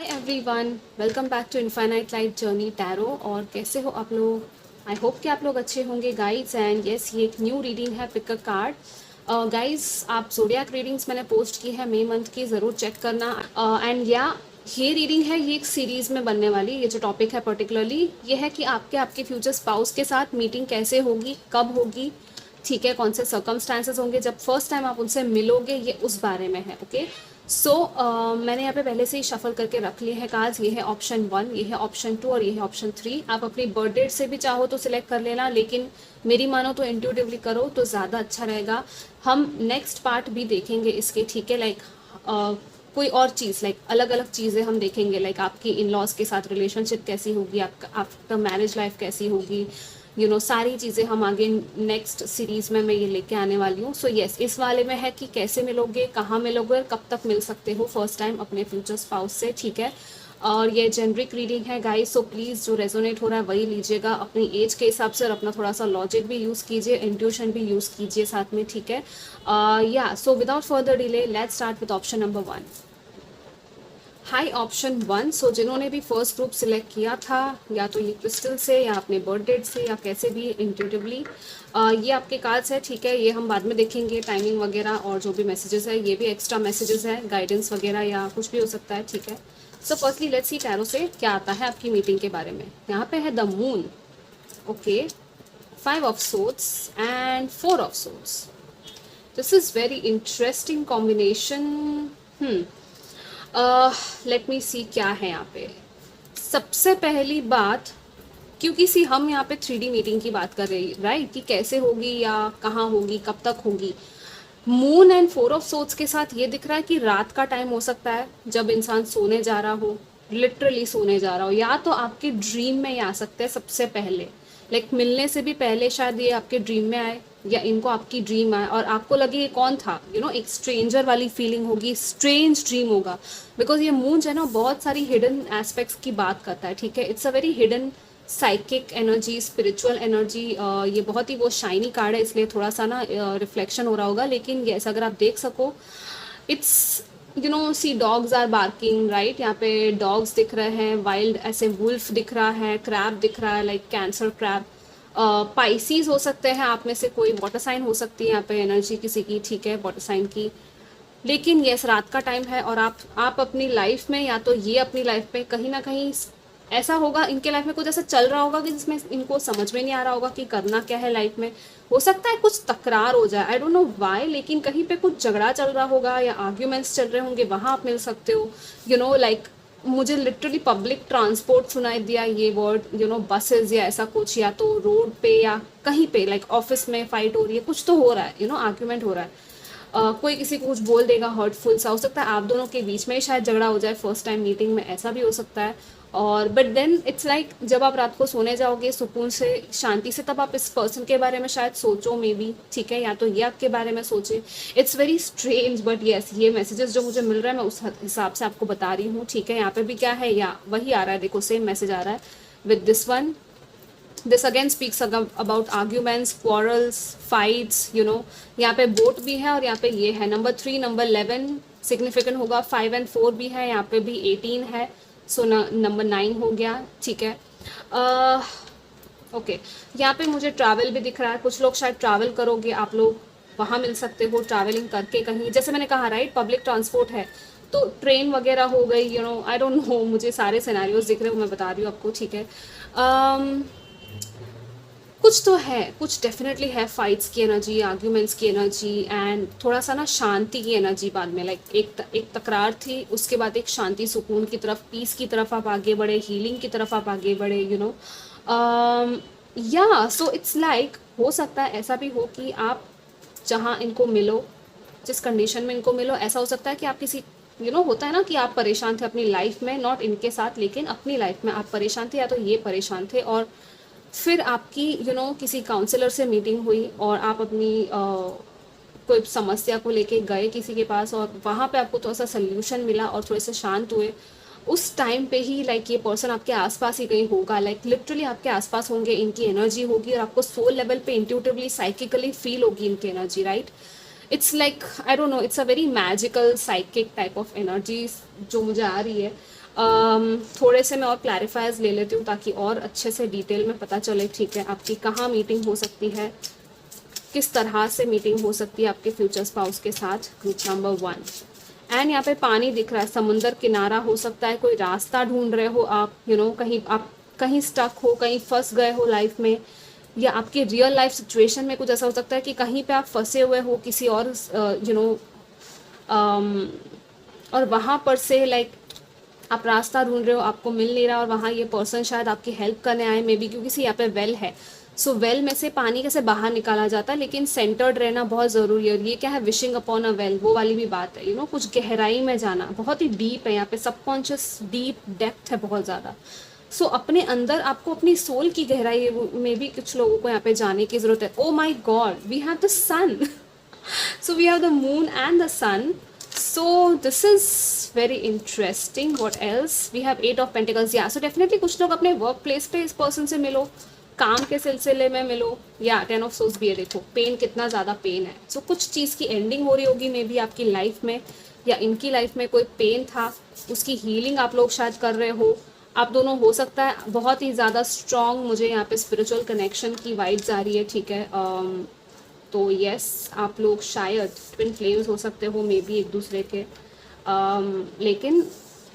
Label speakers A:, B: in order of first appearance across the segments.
A: Hi everyone, welcome back to infinite light journey tarot. और कैसे हो आप लोग? आई होप कि आप लोग अच्छे होंगे गाइज। एंड यस, ये एक न्यू रीडिंग है, पिक अ कार्ड। गाइज, आप ज़ोडिएक रीडिंग्स मैंने पोस्ट की है मई मंथ की, ज़रूर चेक करना। एंड या ये रीडिंग है, ये एक सीरीज़ में बनने वाली। ये जो टॉपिक है पर्टिकुलरली ये है कि आपके आपके फ्यूचर स्पाउस के साथ मीटिंग कैसे होगी, कब होगी, ठीक है, कौन से सर्कमस्टांसेस होंगे, जब फर्स्ट टाइम आप उनसे मिलोगे, ये उस बारे में है। ओके, सो मैंने यहाँ पे पहले से ही शफल करके रख लिए हैं कार्ड्स। ये है ऑप्शन 1, ये है ऑप्शन 2 और ये है ऑप्शन 3। आप अपनी बर्थ डेट से भी चाहो तो सिलेक्ट कर लेना, लेकिन मेरी मानो तो इंट्यूटिवली करो तो ज़्यादा अच्छा रहेगा। हम नेक्स्ट पार्ट भी देखेंगे इसके, ठीक है, लाइक कोई और चीज़, लाइक अलग अलग चीज़ें हम देखेंगे, लाइक आपकी इन लॉज के साथ रिलेशनशिप कैसी होगी, आपका आफ्टर मैरिज लाइफ कैसी होगी, सारी चीज़ें हम आगे नेक्स्ट सीरीज़ में मैं ये लेके आने वाली हूँ। सो यस, इस वाले में है कि कैसे मिलोगे, कहाँ मिलोगे और कब तक मिल सकते हो फर्स्ट टाइम अपने फ्यूचर स्पाउस से, ठीक है। और ये जेनरिक रीडिंग है गाइस, सो प्लीज़ जो रेजोनेट हो रहा है वही लीजिएगा, अपनी एज के हिसाब से, और अपना थोड़ा सा लॉजिक भी यूज़ कीजिए, इंट्यूशन भी यूज़ कीजिए साथ में, ठीक है। या so without further delay let's start with option number 1। High option 1। सो जिन्होंने भी फर्स्ट ग्रुप सिलेक्ट किया था, या तो ये क्रिस्टल से या अपने बर्थ डेट से या कैसे भी इंट्यूटिवली, ये आपके कार्ड्स है, ठीक है। ये हम बाद में देखेंगे टाइमिंग वगैरह, और जो भी मैसेजेस है ये भी एक्स्ट्रा मैसेजेस है, गाइडेंस वगैरह या कुछ भी हो सकता है, ठीक है। So firstly let's see tarot से क्या आता है आपकी मीटिंग के बारे में। यहाँ पे है the moon, okay, 5 of swords and 4 of swords. This is very interesting combination. Let me see क्या है यहाँ पे। सबसे पहली बात, क्योंकि सी हम यहाँ पे 3D मीटिंग की बात कर रहे हैं, राइट, कि कैसे होगी या कहाँ होगी, कब तक होगी। मून एंड 4 ऑफ सोर्ड्स के साथ ये दिख रहा है कि रात का टाइम हो सकता है, जब इंसान सोने जा रहा हो, लिटरली सोने जा रहा हो, या तो आपके ड्रीम में ये आ सकते हैं सबसे पहले, लाइक मिलने से भी पहले शायद ये आपके ड्रीम में आए, या इनको आपकी ड्रीम आए और आपको लगे ये कौन था, एक स्ट्रेंजर वाली फीलिंग होगी, स्ट्रेंज ड्रीम होगा। बिकॉज ये मून जो है ना, बहुत सारी हिडन एस्पेक्ट्स की बात करता है, ठीक है। It's a very hidden psychic energy, spiritual energy. ये बहुत ही वो शाइनी कार्ड है, इसलिए थोड़ा सा ना रिफ्लेक्शन हो रहा होगा, लेकिन यस, अगर आप देख सको, it's see dogs are barking, right. यहाँ पे डॉग्स दिख रहे हैं, वाइल्ड ऐसे वुल्फ दिख रहा है, क्रैब दिख रहा है, लाइक कैंसर क्रैब। पाइसीज हो सकते हैं आप में से कोई, वाटर साइन हो सकती है यहाँ पे एनर्जी किसी की, ठीक है, वाटर साइन की। लेकिन यस, रात का टाइम है और आप अपनी लाइफ में, या तो ये अपनी लाइफ में कहीं ना कहीं ऐसा होगा, इनके लाइफ में कुछ ऐसा चल रहा होगा कि जिसमें इनको समझ में नहीं आ रहा होगा कि करना क्या है लाइफ में। हो सकता है कुछ तकरार हो जाए, आई डोंट नो व्हाई, लेकिन कहीं पे कुछ झगड़ा चल रहा होगा या आर्ग्यूमेंट्स चल रहे होंगे, वहाँ आप मिल सकते हो। लाइक मुझे लिटरली पब्लिक ट्रांसपोर्ट सुनाई दिया ये वर्ड, बसेस या ऐसा कुछ, या तो रोड पे या कहीं पे, लाइक ऑफिस में फाइट हो रही है, कुछ तो हो रहा है, आर्ग्यूमेंट हो रहा है। कोई किसी को कुछ बोल देगा, हर्टफुल सा हो सकता है, आप दोनों के बीच में ही शायद झगड़ा हो जाए फर्स्ट टाइम मीटिंग में, ऐसा भी हो सकता है। और बट देन इट्स लाइक जब आप रात को सोने जाओगे सुकून से, शांति से, तब आप इस पर्सन के बारे में शायद सोचो मे बी, ठीक है, या तो ये आपके बारे में सोचे। It's very strange, but yes, ये मैसेजेस जो मुझे मिल रहा है मैं उस हिसाब से आपको बता रही हूँ, ठीक है। यहाँ पे भी क्या है, या वही आ रहा है, देखो सेम मैसेज आ रहा है with this one. This again speaks about arguments, quarrels, fights, यहाँ पे बोट भी है और यहाँ पे ये है नंबर 3, नंबर 11 सिग्निफिकेंट होगा, 5 एंड 4 भी है, यहाँ पे भी 18 है, सो नंबर 9 हो गया, ठीक है। ओके, यहाँ पे मुझे ट्रैवल भी दिख रहा है, कुछ लोग शायद ट्रैवल करोगे, आप लोग वहाँ मिल सकते हो ट्रैवलिंग करके कहीं, जैसे मैंने कहा, राइट, पब्लिक ट्रांसपोर्ट है तो ट्रेन वगैरह हो गई, आई डोंट नो, मुझे सारे सिनेरियोज दिख रहे हो, मैं बता रही हूँ आपको, ठीक है। कुछ तो है, कुछ डेफिनेटली है, फाइट्स की एनर्जी, आर्ग्यूमेंट्स की एनर्जी, एंड थोड़ा सा ना शांति की एनर्जी बाद में, लाइक एक तकरार थी, उसके बाद एक शांति, सुकून की तरफ, पीस की तरफ आप आगे बढ़े, हीलिंग की तरफ आप आगे बढ़े, या सो इट्स लाइक हो सकता है ऐसा भी हो कि आप जहाँ इनको मिलो, जिस कंडीशन में इनको मिलो, ऐसा हो सकता है कि आप किसी होता है ना कि आप परेशान थे अपनी लाइफ में, नॉट इनके साथ, लेकिन अपनी लाइफ में आप परेशान थे, या तो ये परेशान थे, और फिर आपकी किसी काउंसलर से मीटिंग हुई और आप अपनी कोई समस्या को लेके गए किसी के पास, और वहाँ पे आपको थोड़ा सा सोल्यूशन मिला और थोड़े से शांत हुए। उस टाइम पे ही लाइक ये पर्सन आपके आसपास ही कहीं होगा, लाइक लिटरली आपके आसपास होंगे, इनकी एनर्जी होगी और आपको सोल लेवल पे इंट्यूटिवली साइकिकली फील होगी इनकी energy, right. It's like I don't know, it's a very magical psychic type of energy जो मुझे आ रही है। थोड़े से मैं और क्लैरिफायर्स ले लेती हूँ ताकि और अच्छे से डिटेल में पता चले, ठीक है, आपकी कहाँ मीटिंग हो सकती है, किस तरह से मीटिंग हो सकती है आपके फ्यूचर स्पाउस के साथ। ग्रुप नंबर 1 एंड यहाँ पे पानी दिख रहा है, समुंदर किनारा हो सकता है, कोई रास्ता ढूंढ रहे हो आप, कहीं आप कहीं स्टक हो, कहीं फंस गए हो लाइफ में, या आपकी रियल लाइफ सिचुएशन में कुछ ऐसा हो सकता है कि कहीं पे आप फंसे हुए हो किसी और और वहाँ पर से लाइक आप रास्ता ढूंढ रहे हो, आपको मिल नहीं रहा, और वहाँ ये पर्सन शायद आपकी हेल्प करने आए मे बी, क्योंकि सी यहाँ पे वेल है। सो वेल में से पानी कैसे बाहर निकाला जाता है, लेकिन सेंटर्ड रहना बहुत ज़रूरी है। और ये क्या है, विशिंग अपॉन अ वेल, वो वाली भी बात है, कुछ गहराई में जाना, बहुत ही डीप है यहाँ पे, सबकॉन्शियस डीप डेप्थ है बहुत ज़्यादा। सो अपने अंदर आपको अपनी सोल की गहराई में भी कुछ लोगों को यहाँ पे जाने की ज़रूरत है। Oh my god, we have the sun so we have the moon and the sun, so this is very interesting. What else, we have 8 of pentacles, yeah, so definitely कुछ लोग अपने वर्क प्लेस पे इस person से मिलो, काम के सिलसिले में मिलो, या 10 ऑफ सोर्स भी है, देखो पेन कितना ज़्यादा पेन है। सो कुछ चीज़ की एंडिंग हो रही होगी मे बी आपकी लाइफ में, या इनकी लाइफ में कोई पेन था, उसकी हीलिंग आप लोग शायद कर रहे हो। आप दोनों हो सकता है बहुत ही ज़्यादा स्ट्रॉन्ग, मुझे यहाँ पे स्पिरिचुअल कनेक्शन की वाइब्स आ रही है, ठीक है। तो यस, आप लोग शायद ट्विन फ्लेम्स हो सकते हो मे बी एक दूसरे के, लेकिन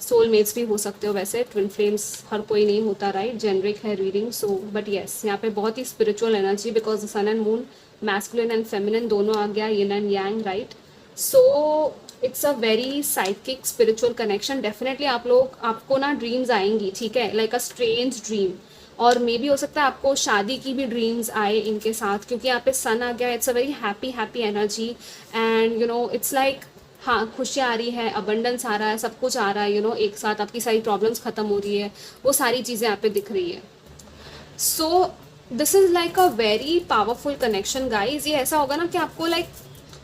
A: सोलमेट्स भी हो सकते हो। वैसे ट्विन फ्लेम्स हर कोई नहीं होता, राइट, जेनरिक है रीडिंग। सो बट यस, यहाँ पे बहुत ही spiritual energy, because the sun and moon, masculine and feminine दोनों आ गया, yin and yang, right. So it's a very psychic spiritual connection. Definitely आपको ना ड्रीम्स आएंगी, ठीक है, लाइक अ स्ट्रेंज ड्रीम, और मे बी हो सकता है आपको शादी की भी ड्रीम्स आए इनके साथ, क्योंकि यहाँ पे सन आ गया। It's a very happy energy, and it's like, हाँ, खुशियाँ आ रही है, अबंडेंस आ रहा है, सब कुछ आ रहा है, एक साथ आपकी सारी प्रॉब्लम्स खत्म हो रही है, वो सारी चीज़ें यहाँ पे दिख रही है। So this is like a very powerful connection guys. ये ऐसा होगा ना कि आपको लाइक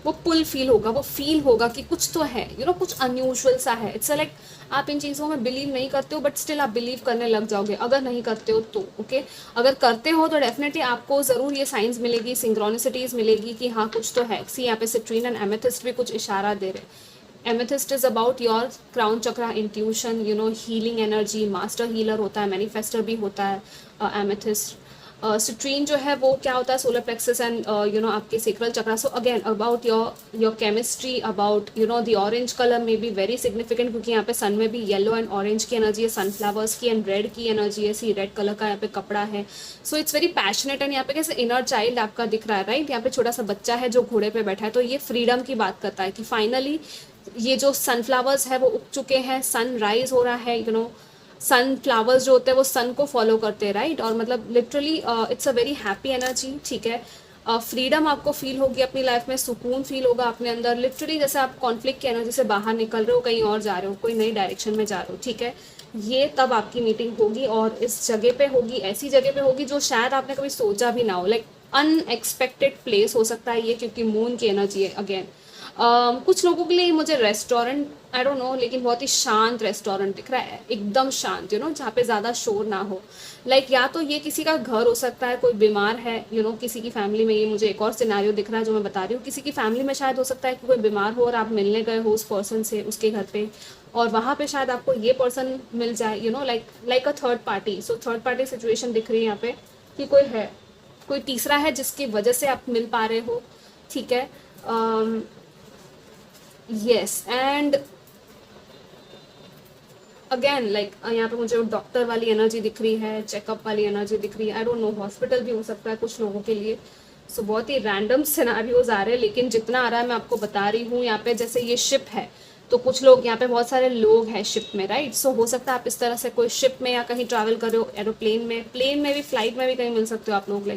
A: वो पुल फील होगा, वो फील होगा कि कुछ तो है, कुछ अनयूजुअल सा है। इट्स लाइक आप इन चीज़ों में बिलीव नहीं करते हो, बट स्टिल आप बिलीव करने लग जाओगे। अगर नहीं करते हो तो ओके, अगर करते हो तो डेफिनेटली आपको ज़रूर ये साइंस मिलेगी, सिंक्रोनिसिटीज़ मिलेगी कि हाँ कुछ तो है। सी यहाँ पे सिट्रीन एंड एमेथिस्ट भी कुछ इशारा दे रहे। Amethyst is about your crown chakra, intuition, healing energy, master healer होता है, मैनिफेस्टर भी होता है एमेथिस्ट। सिट्रीन जो है वो क्या होता है, सोलर प्लेक्सस एंड आपके sacral chakra. So again about your chemistry, about the orange colour में बी वेरी सिग्निफिकेंट, क्योंकि यहाँ पे सन में भी येलो एंड ऑरेंज की एनर्जी है, सनफ्लावर्स की एंड रेड की एनर्जी है। सी रेड कलर का यहाँ पे कपड़ा है। So it's very passionate, and यहाँ पे कैसे इनर चाइल्ड आपका दिख रहा है, राइट। यहाँ पे छोटा सा बच्चा है जो घोड़े पे बैठा है, तो ये फ्रीडम की बात करता है कि फाइनली ये जो सनफ्लावर्स है वो उग चुके हैं, सन राइज हो रहा है, सनफ्लावर्स जो होते हैं वो सन को फॉलो करते हैं, राइट। और मतलब literally it's a very happy energy, ठीक है। फ्रीडम आपको फील होगी अपनी लाइफ में, सुकून फील होगा अपने अंदर, लिटरली जैसे आप कॉन्फ्लिक्ट की एनर्जी से बाहर निकल रहे हो, कहीं और जा रहे हो, कोई नई डायरेक्शन में जा रहे हो, ठीक है। ये तब आपकी मीटिंग होगी, और इस जगह पे होगी, ऐसी जगह पे होगी जो शायद आपने कभी सोचा भी ना हो, लाइक अनएक्सपेक्टेड प्लेस हो सकता है ये, क्योंकि मून की एनर्जी है अगेन। कुछ लोगों के लिए मुझे रेस्टोरेंट, आई डोंट नो, लेकिन बहुत ही शांत रेस्टोरेंट दिख रहा है, एकदम शांत, जहाँ पे ज़्यादा शोर ना हो। लाइक या तो ये किसी का घर हो सकता है, कोई बीमार है, किसी की फैमिली में, ये मुझे एक और सिनेरियो दिख रहा है जो मैं बता रही हूँ, किसी की फैमिली में शायद हो सकता है कि कोई बीमार हो और आप मिलने गए हो उस पर्सन से उसके घर पे, और वहाँ पे शायद आपको ये पर्सन मिल जाए, like a third party. So third party situation दिख रही है यहाँ पे कि कोई है, कोई तीसरा है जिसकी वजह से आप मिल पा रहे हो, ठीक है। यस, एंड अगेन लाइक यहाँ पे मुझे डॉक्टर वाली एनर्जी दिख रही है, चेकअप वाली एनर्जी दिख रही है, आई डोंट नो, हॉस्पिटल भी हो सकता है कुछ लोगों के लिए। सो बहुत ही रैंडम सिनारियोज आ रहे हैं, लेकिन जितना आ रहा है मैं आपको बता रही हूँ। यहाँ पे जैसे ये शिप है, तो कुछ लोग, यहाँ पे बहुत सारे लोग हैं शिप में, राइट। सो हो सकता है आप इस तरह से कोई शिप में या कहीं ट्रैवल कर रहे हो, एरोप्लेन में, प्लेन में भी, फ्लाइट में भी कहीं मिल सकते हो आप लोग,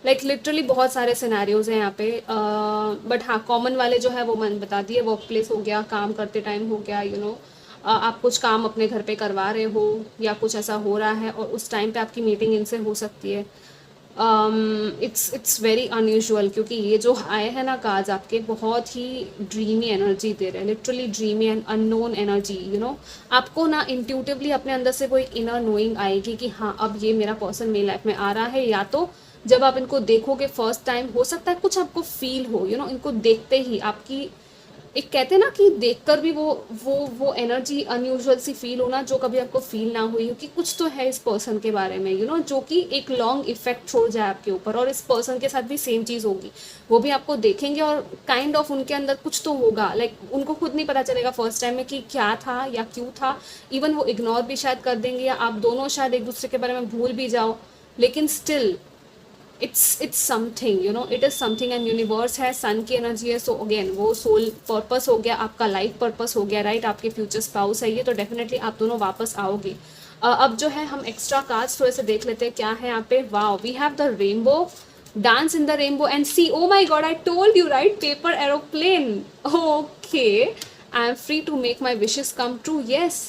A: लाइक लिटरली बहुत सारे सिनेरियोज हैं यहाँ पे। बट हाँ, कॉमन वाले जो है वो मैंने बता दिए, वर्क प्लेस हो गया, काम करते टाइम हो गया, आप कुछ काम अपने घर पे करवा रहे हो या कुछ ऐसा हो रहा है और उस टाइम पे आपकी मीटिंग इनसे हो सकती है। इट्स वेरी अनयूजुअल, क्योंकि ये जो आए हैं ना कार्ड्स आपके, बहुत ही ड्रीमी एनर्जी दे रहे हैं, literally dreamy and unknown energy. आपको ना इंट्यूटिवली अपने अंदर से कोई इनर नोइंग आएगी कि हाँ अब ये मेरा पर्सन मेरी लाइफ में आ रहा है, या तो जब आप इनको देखोगे फर्स्ट टाइम, हो सकता है कुछ आपको फील हो, इनको देखते ही आपकी एक कहते हैं ना कि देखकर भी वो एनर्जी अनयूजुअल सी फील होना जो कभी आपको फील ना हुई हो, कि कुछ तो है इस पर्सन के बारे में, जो कि एक लॉन्ग इफेक्ट छोड़ जाए आपके ऊपर, और इस पर्सन के साथ भी सेम चीज़ होगी। वो भी आपको देखेंगे और काइंड ऑफ उनके अंदर कुछ तो होगा, लाइक उनको खुद नहीं पता चलेगा फर्स्ट टाइम में कि क्या था या क्यों था। इवन वो इग्नोर भी शायद कर देंगे, या आप दोनों शायद एक दूसरे के बारे में भूल भी जाओ, लेकिन still it's something, it is something. And universe है, सन की एनर्जी है, सो अगेन वो सोल पर्पस हो गया, आपका लाइफ पर्पस हो गया, राइट। आपके फ्यूचर स्पाउस है ये, तो डेफिनेटली आप दोनों वापस आओगे। अब जो है हम एक्स्ट्रा कार्ड्स थोड़े से देख लेते हैं क्या है यहाँ पे। Wow, we have the rainbow, dance in the rainbow and see, oh my god, I told you right, paper aeroplane. Okay, I am free to make my wishes come true. Yes,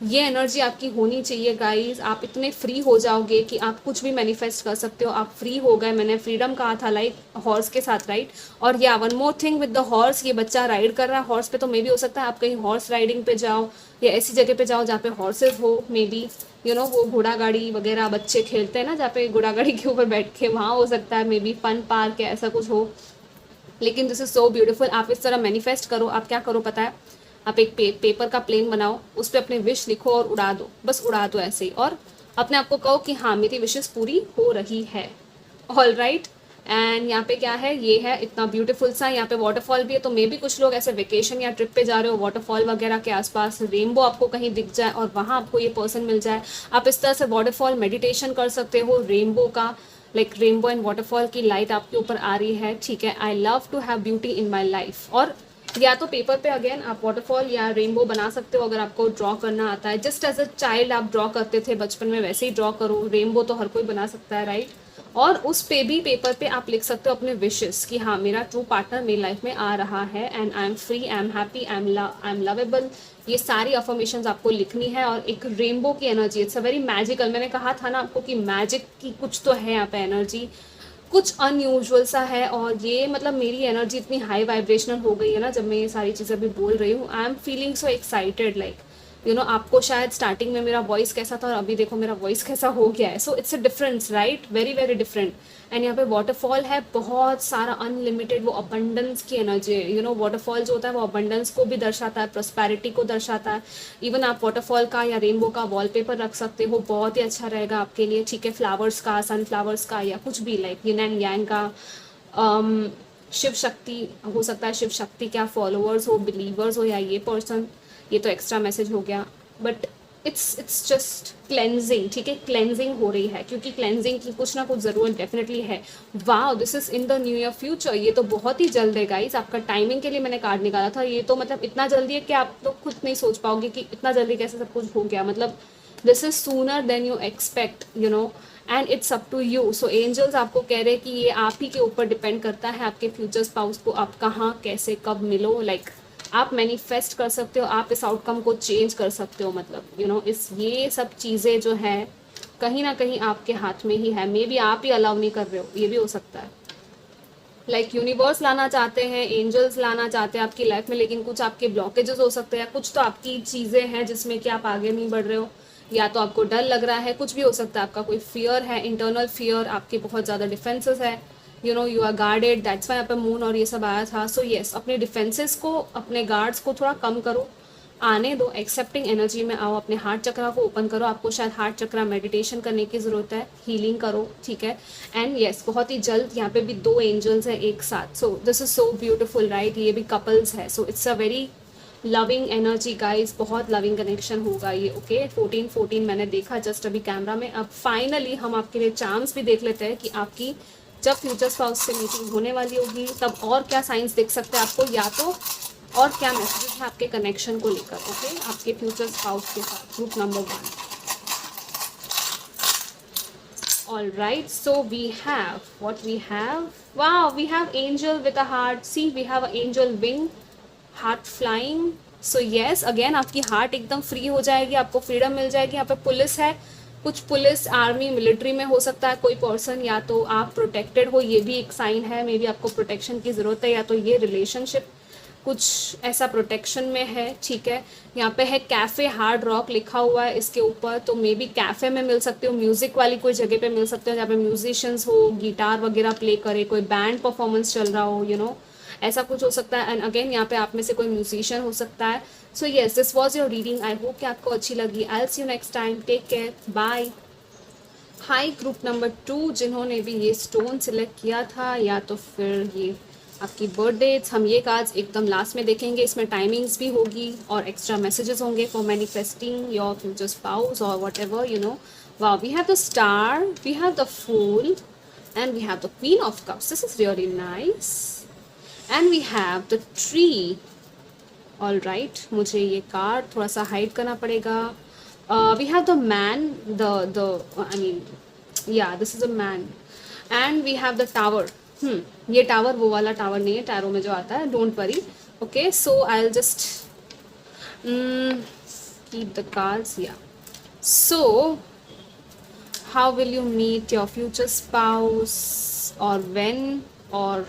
A: ये energy आपकी होनी चाहिए guys. आप इतने free हो जाओगे कि आप कुछ भी मैनिफेस्ट कर सकते हो। आप फ्री हो गए, मैंने फ्रीडम कहा था लाइक हॉर्स के साथ, राइट। और या one more thing with the horse, ये बच्चा राइड कर रहा है हॉर्स पे, तो मे बी हो सकता है आप कहीं हॉर्स राइडिंग पे जाओ, या ऐसी जगह पे जाओ जहाँ पे हॉर्सेज हो, मे बी वो घोड़ा गाड़ी वगैरह बच्चे खेलते हैं ना, जहाँ पे घोड़ा गाड़ी के ऊपर बैठ के, वहाँ हो सकता है, मे बी फन पार्क या ऐसा कुछ हो। लेकिन दिस इज सो ब्यूटीफुल। आप इस तरह मैनिफेस्ट करो। आप क्या करो पता है, आप एक पेपर का प्लेन बनाओ, उस पर अपने विश लिखो और उड़ा दो, बस उड़ा दो ऐसे ही, और अपने आप को कहो कि हाँ मेरी विशेस पूरी हो रही है। All right. एंड यहाँ पे क्या है, ये है इतना ब्यूटीफुल सा, यहाँ पे वाटरफॉल भी है, तो मे भी कुछ लोग ऐसे वेकेशन या ट्रिप पे जा रहे हो, वाटरफॉल वगैरह के आसपास रेनबो आपको कहीं दिख जाए और वहाँ आपको ये पर्सन मिल जाए। आप इस तरह से वाटरफॉल मेडिटेशन कर सकते हो रेनबो का, लाइक रेनबो एंड वाटरफॉल की लाइट आपके ऊपर आ रही है, ठीक है। I love to have beauty in my life. और या तो पेपर पे अगेन आप वाटरफॉल या रेनबो बना सकते हो अगर आपको ड्रॉ करना आता है। जस्ट एज अ चाइल्ड आप ड्रॉ करते थे बचपन में, वैसे ही ड्रॉ करो। रेनबो तो हर कोई बना सकता है, राइट। और उस पे भी पेपर पे आप लिख सकते हो अपने विशेस कि हाँ मेरा ट्रू पार्टनर मेरी लाइफ में आ रहा है, and I am free, I am happy, I am lovable. ये सारी अफर्मेशंस आपको लिखनी है। और एक रेनबो की energy, it's a very magical. मैंने कहा था ना आपको कि मैजिक की कुछ तो है यहाँ पे एनर्जी, कुछ अनयूजुअल सा है। और ये मतलब मेरी एनर्जी इतनी हाई वाइब्रेशनल हो गई है ना जब मैं ये सारी चीज़ें भी बोल रही हूँ। I am feeling so excited, like आपको शायद स्टार्टिंग में मेरा वॉइस कैसा था और अभी देखो मेरा वॉइस कैसा हो गया है। सो it's a difference, right, very very different. And यहाँ पे वाटरफॉल है, बहुत सारा अनलिमिटेड, वो अबंडेंस की एनर्जी है। वाटरफॉल जो होता है वो अबंडेंस को भी दर्शाता है, प्रॉस्पेरिटी को दर्शाता है। इवन आप वाटरफॉल का या रेनबो का वॉलपेपर रख सकते हो, बहुत ही अच्छा रहेगा आपके लिए, ठीक है। फ्लावर्स का, सनफ्लावर्स का, या कुछ भी लाइक यिन एंड यांग का। शिव शक्ति हो सकता है, शिव शक्ति क्या फॉलोअर्स हो, बिलीवर्स हो, या ये पर्सन, ये तो एक्स्ट्रा मैसेज हो गया, बट इट्स जस्ट क्लेंजिंग, ठीक है। क्लेंजिंग हो रही है क्योंकि क्लेंजिंग की कुछ ना कुछ ज़रूरत डेफिनेटली है। Wow, this is in the new year future. ये तो बहुत ही जल्द है गाइस। आपका टाइमिंग के लिए मैंने कार्ड निकाला था, ये तो मतलब इतना जल्दी है कि आप तो खुद नहीं सोच पाओगे कि इतना जल्दी कैसे सब कुछ हो गया। मतलब this is sooner than you expect, and it's up to you. So angels आपको कह रहे हैं कि ये आप ही के ऊपर डिपेंड करता है, आपके फ्यूचर स्पाउस को आप कहाँ कैसे कब मिलो। लाइक आप मैनिफेस्ट कर सकते हो, आप इस आउटकम को चेंज कर सकते हो। मतलब इस ये सब चीज़ें जो है कहीं ना कहीं आपके हाथ में ही है। मे बी आप ही अलाउ नहीं कर रहे हो, ये भी हो सकता है। लाइक यूनिवर्स लाना चाहते हैं, एंजल्स लाना चाहते हैं आपकी लाइफ में, लेकिन कुछ आपके ब्लॉकेजेस हो सकते हैं, कुछ तो आपकी चीज़ें हैं जिसमें कि आप आगे नहीं बढ़ रहे हो, या तो आपको डर लग रहा है, कुछ भी हो सकता है। आपका कोई फियर है, इंटरनल फियर, आपके बहुत ज़्यादा डिफेंसेस है, you are guarded, that's why यहाँ पे मून और ये सब आया था। सो येस, अपने डिफेंसेस को, अपने गार्ड्स को थोड़ा कम करो, आने दो, एक्सेप्टिंग एनर्जी में आओ, अपने हार्ट चक्रा को ओपन करो। आपको शायद हार्ट चक्रा मेडिटेशन करने की ज़रूरत है, हीलिंग करो, ठीक है। एंड येस, बहुत ही जल्द यहाँ पे भी 2 एंजल्स हैं एक साथ। So this is so beautiful, right. ये भी कपल्स है, सो it's a very loving energy guys, बहुत लविंग कनेक्शन होगा ये, ओके। 14 मैंने देखा जस्ट अभी कैमरा में। अब फाइनली हम आपके लिए चांस भी देख लेते हैं कि आपकी जब फ्यूचर स्पाउस से मीटिंग होने वाली होगी तब और क्या साइंस दिख सकते हैं आपको, या तो और क्या मैसेजेस है आपके कनेक्शन को लेकर, ओके, आपके फ्यूचर स्पाउस के साथ। Group number 1। All right, so we have what we have. Wow, we have angel with a heart. See, we have an angel wing, heart flying. So yes, again आपकी heart एकदम free हो जाएगी, आपको freedom मिल जाएगी। यहाँ पे police है, कुछ पुलिस, आर्मी, मिलिट्री में हो सकता है कोई पर्सन, या तो आप प्रोटेक्टेड हो, ये भी एक साइन है। मे बी आपको प्रोटेक्शन की ज़रूरत है, या तो ये रिलेशनशिप कुछ ऐसा प्रोटेक्शन में है, ठीक है। यहाँ पे है कैफ़े हार्ड रॉक लिखा हुआ है इसके ऊपर, तो मे बी कैफ़े में मिल सकते हो, म्यूज़िक वाली कोई जगह पे मिल सकते हो जहाँ पे म्यूजिशियंस हो, गिटार वगैरह प्ले करे, कोई बैंड परफॉर्मेंस चल रहा हो, ऐसा कुछ हो सकता है। एंड अगेन यहाँ पे आप में से कोई म्यूजिशियन हो सकता है। So yes, this was your reading. I hope कि आपको अच्छी लगी। I will see you next time. Take care, bye. Hi group number 2 जिन्होंने भी ये स्टोन सिलेक्ट किया था, या तो फिर ये आपकी बर्थ डेट्स, हम ये कार्ड्स एकदम लास्ट में देखेंगे। इसमें टाइमिंग्स भी होगी और एक्स्ट्रा मैसेजेस होंगे for manifesting your future spouse और whatever you know. Wow, we have the star, we have the fool, and we have the Queen of Cups. This is really nice. And we have the tree. All right, मुझे ये card थोड़ा सा hide करना पड़ेगा. We have the man, the I mean, yeah, this is a man. And we have the tower. ये tower वो वाला tower नहीं है टैरो में जो आता है. Don't worry. Okay, so I'll just keep the cards. Yeah. So how will you meet your future spouse, or when, और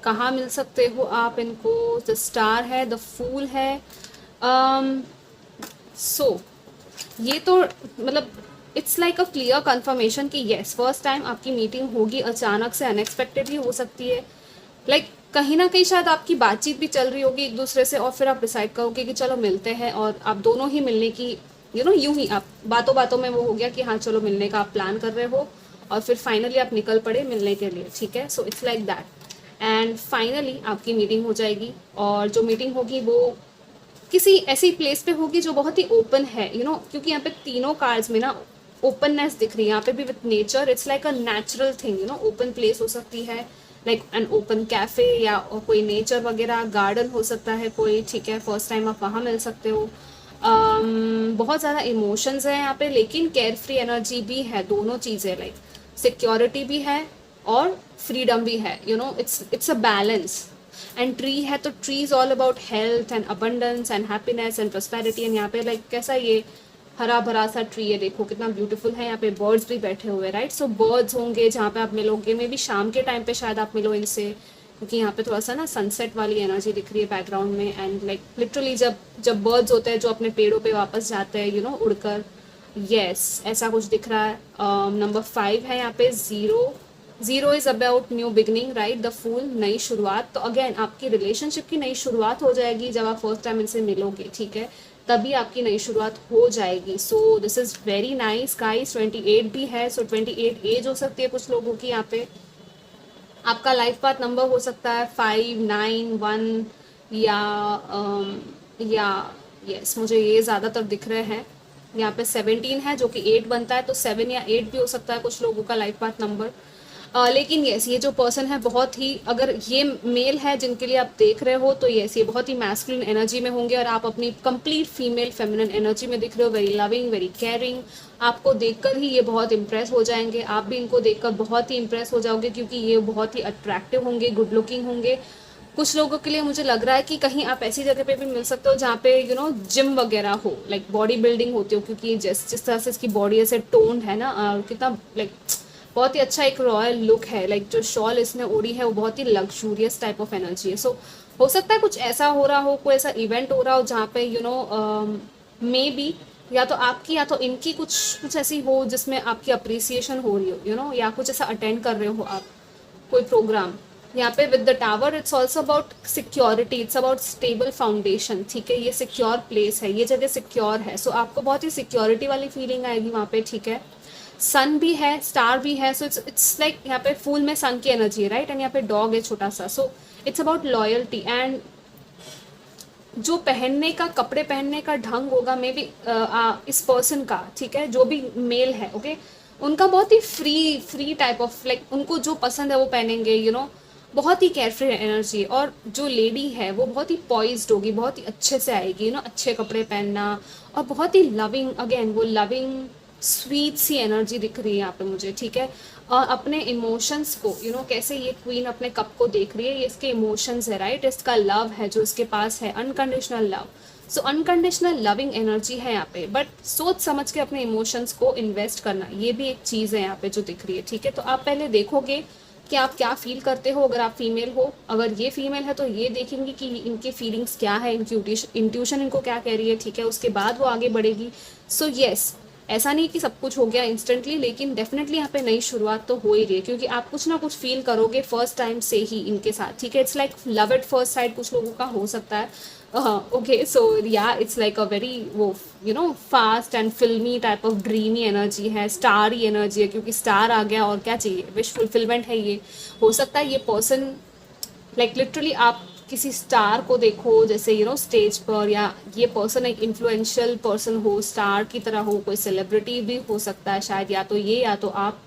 A: कहाँ मिल सकते हो आप इनको. द स्टार है, द फूल है. सो ये तो मतलब it's like a clear confirmation कि येस, फर्स्ट टाइम आपकी मीटिंग होगी, अचानक से अनएक्सपेक्टेडली हो सकती है. लाइक कहीं ना कहीं शायद आपकी बातचीत भी चल रही होगी एक दूसरे से, और फिर आप डिसाइड करोगे कि चलो मिलते हैं, और आप दोनों ही मिलने की यूं ही आप बातों बातों में वो हो गया कि हाँ चलो मिलने का आप प्लान कर रहे हो, और फिर फाइनली आप निकल पड़े मिलने के लिए. ठीक है, so it's like that. And finally आपकी मीटिंग हो जाएगी, और जो मीटिंग होगी वो किसी ऐसी प्लेस पे होगी जो बहुत ही ओपन है, क्योंकि यहाँ पे तीनों कार्ड्स में ना ओपननेस दिख रही है. यहाँ पे भी with nature, it's like a natural thing. Open place हो सकती है, लाइक एन ओपन कैफे, या कोई नेचर वगैरह, गार्डन हो सकता है कोई. ठीक है, फर्स्ट टाइम आप वहाँ मिल सकते हो. बहुत ज़्यादा इमोशंस हैं यहाँ पे, लेकिन केयर फ्री एनर्जी भी है. दोनों चीज़ें, लाइक सिक्योरिटी भी है और फ्रीडम भी है. It's a balance. And tree है तो tree is all about health and abundance and happiness and prosperity. And यहाँ पे लाइक कैसा ये हरा भरा सा ट्री है, देखो कितना ब्यूटीफुल है. यहाँ पे बर्ड्स भी बैठे हुए, राइट. सो बर्ड्स होंगे जहाँ पे आप मिलोगे, मे बी शाम के टाइम पे शायद आप मिलो इनसे, क्योंकि यहाँ पे थोड़ा सा ना सनसेट वाली एनर्जी दिख रही है बैकग्राउंड में. एंड लाइक लिटरली जब बर्ड्स होते हैं जो अपने पेड़ों पे वापस जाते हैं उड़कर. यस, ऐसा कुछ दिख रहा है. नंबर 5 है यहाँ पे, zero is about new beginning, right. The fool, नई शुरुआत. तो अगेन आपकी रिलेशनशिप की नई शुरुआत हो जाएगी जब आप फर्स्ट टाइम इनसे मिलोगे. ठीक है, तभी आपकी नई शुरुआत हो जाएगी. So this is very nice guys. 28 भी है, सो 28 एज हो सकती है कुछ लोगों की. यहाँ पे आपका लाइफ पाथ नंबर हो सकता है 5, 9, 1 या यस, मुझे ये ज़्यादातर दिख रहे हैं. यहाँ पे 17 है जो कि 8 बनता है, तो 7 या 8 भी हो सकता है कुछ लोगों का लाइफ पाथ नंबर. लेकिन यस, ये जो पर्सन है बहुत ही, अगर ये मेल है जिनके लिए आप देख रहे हो, तो यस ये बहुत ही मैस्कुलिन एनर्जी में होंगे, और आप अपनी कंप्लीट फीमेल फेमिनिन एनर्जी में दिख रहे हो. Very loving, very caring. आपको देखकर ही ये बहुत इंप्रेस हो जाएंगे. आप भी इनको देखकर बहुत ही इंप्रेस हो जाओगे, क्योंकि ये बहुत ही अट्रैक्टिव होंगे, गुड लुकिंग होंगे. कुछ लोगों के लिए मुझे लग रहा है कि कहीं आप ऐसी जगह पे भी मिल सकते हो जहाँ पे जिम वगैरह हो, लाइक बॉडी बिल्डिंग होती हो, क्योंकि जिस तरह से इसकी बॉडी ऐसे टोन्ड है ना, कितना लाइक बहुत ही अच्छा एक रॉयल लुक है. लाइक जो शॉल इसने ओढ़ी है वो बहुत ही लग्जूरियस टाइप ऑफ एनर्जी है. सो हो सकता है कुछ ऐसा हो रहा हो, कोई ऐसा इवेंट हो रहा हो जहाँ पे मे बी या तो आपकी या तो इनकी कुछ ऐसी हो जिसमें आपकी अप्रिसिएशन हो रही हो, या कुछ ऐसा अटेंड कर रहे हो आप कोई प्रोग्राम. यहाँ पे with the tower, it's also about security, it's about stable foundation. ठीक है, ये सिक्योर प्लेस है, ये जगह सिक्योर है. सो आपको बहुत ही सिक्योरिटी वाली फीलिंग आएगी वहाँ पे. ठीक है, सन भी है, स्टार भी है. सो इट्स लाइक यहाँ पे फूल में सन की एनर्जी है, राइट. एंड यहाँ पे डॉग है छोटा सा. So it's about loyalty. And जो पहनने का, कपड़े पहनने का ढंग होगा मे बी इस पर्सन का, ठीक है, जो भी मेल है, ओके, उनका बहुत ही फ्री टाइप ऑफ, लाइक उनको जो पसंद है वो पहनेंगे. बहुत ही केयरफ्री एनर्जी. और जो लेडी है वो बहुत ही पॉइज्ड होगी, बहुत ही अच्छे से आएगी, अच्छे कपड़े पहनना, और बहुत ही लविंग. अगेन वो लविंग स्वीट सी एनर्जी दिख रही है यहाँ पे मुझे. ठीक है, और अपने इमोशंस को कैसे ये क्वीन अपने कप को देख रही है, ये इसके इमोशंस है, राइट. इसका लव है जो इसके पास है, अनकंडीशनल लव. सो अनकंडीशनल लविंग एनर्जी है यहाँ पे, बट सोच समझ के अपने इमोशंस को इन्वेस्ट करना, ये भी एक चीज़ है यहाँ पे जो दिख रही है. ठीक है, तो आप पहले देखोगे कि आप क्या फील करते हो. अगर आप फीमेल हो, अगर ये फीमेल है तो ये देखेंगे कि इनकी फीलिंग्स क्या है, इनकी इंट्यूशन इनको क्या कह रही है. ठीक है, उसके बाद वो आगे बढ़ेगी. सो येस, ऐसा नहीं कि सब कुछ हो गया इंस्टेंटली, लेकिन डेफिनेटली यहाँ पे नई शुरुआत तो हो ही रही है, क्योंकि आप कुछ ना कुछ फील करोगे फर्स्ट टाइम से ही इनके साथ, ठीक है। It's like love at first sight कुछ लोगों का हो सकता है। ओके, सो या इट्स लाइक अ वेरी वो फास्ट एंड फिल्मी टाइप ऑफ ड्रीमी एनर्जी है, स्टारी एनर्जी है, क्योंकि स्टार आ गया और क्या चाहिए, विश फुलफिलमेंट है ये। हो सकता है ये पर्सन लाइक लिटरली आप किसी स्टार को देखो जैसे स्टेज पर, या ये पर्सन एक इन्फ्लुएंशियल पर्सन हो, स्टार की तरह हो, कोई सेलिब्रिटी भी हो सकता है शायद, या तो ये या तो आप,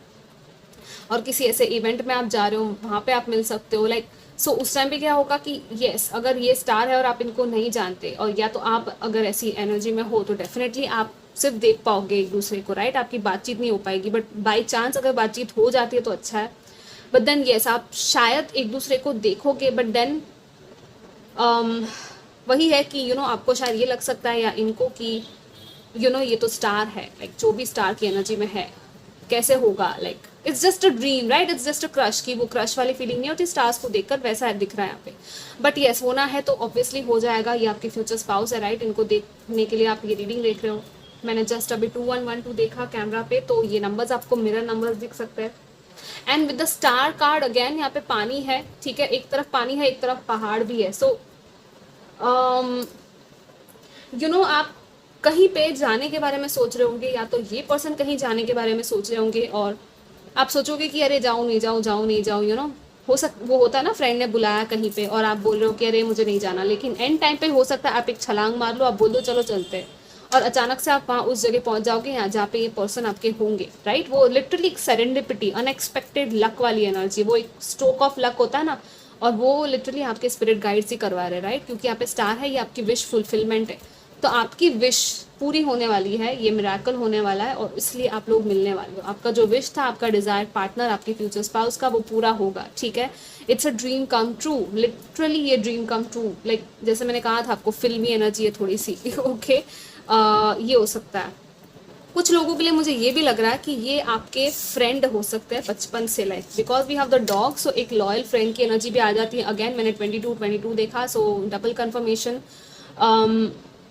A: और किसी ऐसे इवेंट में आप जा रहे हो, वहाँ पे आप मिल सकते हो लाइक। सो उस टाइम पे क्या होगा कि यस, अगर ये स्टार है और आप इनको नहीं जानते, और या तो आप अगर ऐसी एनर्जी में हो, तो डेफिनेटली आप सिर्फ देख पाओगे एक दूसरे को, राइट। आपकी बातचीत नहीं हो पाएगी, बट बाई चांस अगर बातचीत हो जाती है तो अच्छा है। बट देन यस, आप शायद एक दूसरे को देखोगे, बट देन वही है कि आपको शायद ये लग सकता है या इनको कि ये तो स्टार है, लाइक जो भी स्टार की एनर्जी में है कैसे होगा, like it's just a dream, right. It's just a crush, की वो क्रश वाली फीलिंग नहीं होती स्टार्स को देखकर, वैसा दिख रहा है यहाँ पे। बट यस, होना है तो ऑब्वियसली हो जाएगा। ये आपके फ्यूचर स्पाउस है, राइट। इनको देखने के लिए आप ये रीडिंग देख रहे हो। मैंने जस्ट अभी 2112 देखा कैमरा पे, तो ये नंबर्स आपको मिरर नंबर्स दिख सकते हैं। And with the star card again, यहाँ पे पानी है, ठीक है। एक तरफ पानी है, एक तरफ पहाड़ भी है। सो आप कहीं पे जाने के बारे में सोच रहे होंगे, या तो ये पर्सन कहीं जाने के बारे में सोच रहे होंगे, और आप सोचोगे कि अरे जाऊँ नहीं जाऊँ, जाऊँ नहीं जाऊँ, वो होता है ना, फ्रेंड ने बुलाया कहीं पे और आप बोल रहे हो कि अरे मुझे नहीं जाना, लेकिन एंड टाइम पे हो सकता है आप एक छलांग मार लो, आप बोल दो चलो चलते हैं, और अचानक से आप वहाँ उस जगह पहुंच जाओगे यहाँ जहाँ पे ये पर्सन आपके होंगे, राइट। वो लिटरली एक सेरेंडिपिटी, अनएक्सपेक्टेड लक वाली एनर्जी, वो एक स्ट्रोक ऑफ लक होता है ना, और वो लिटरली आपके स्पिरिट गाइड्स ही करवा रहे हैं, राइट। क्योंकि यहाँ पे स्टार है, ये आपकी विश फुलफिलमेंट है, तो आपकी विश पूरी होने वाली है, ये मिराकल होने वाला है, और इसलिए आप लोग मिलने वाले हो। आपका जो विश था, आपका डिजायर्ड पार्टनर, आपके फ्यूचर स्पाउस का, वो पूरा होगा, ठीक है। It's a dream come true, literally ये ड्रीम कम ट्रू, लाइक जैसे मैंने कहा था आपको फिल्मी एनर्जी है थोड़ी सी, ओके। ये हो सकता है कुछ लोगों के लिए। मुझे ये भी लग रहा है कि ये आपके फ्रेंड हो सकते हैं बचपन से, like because we have the dog, so एक लॉयल फ्रेंड की एनर्जी भी आ जाती है। अगेन मैंने 22 देखा, सो डबल कंफर्मेशन।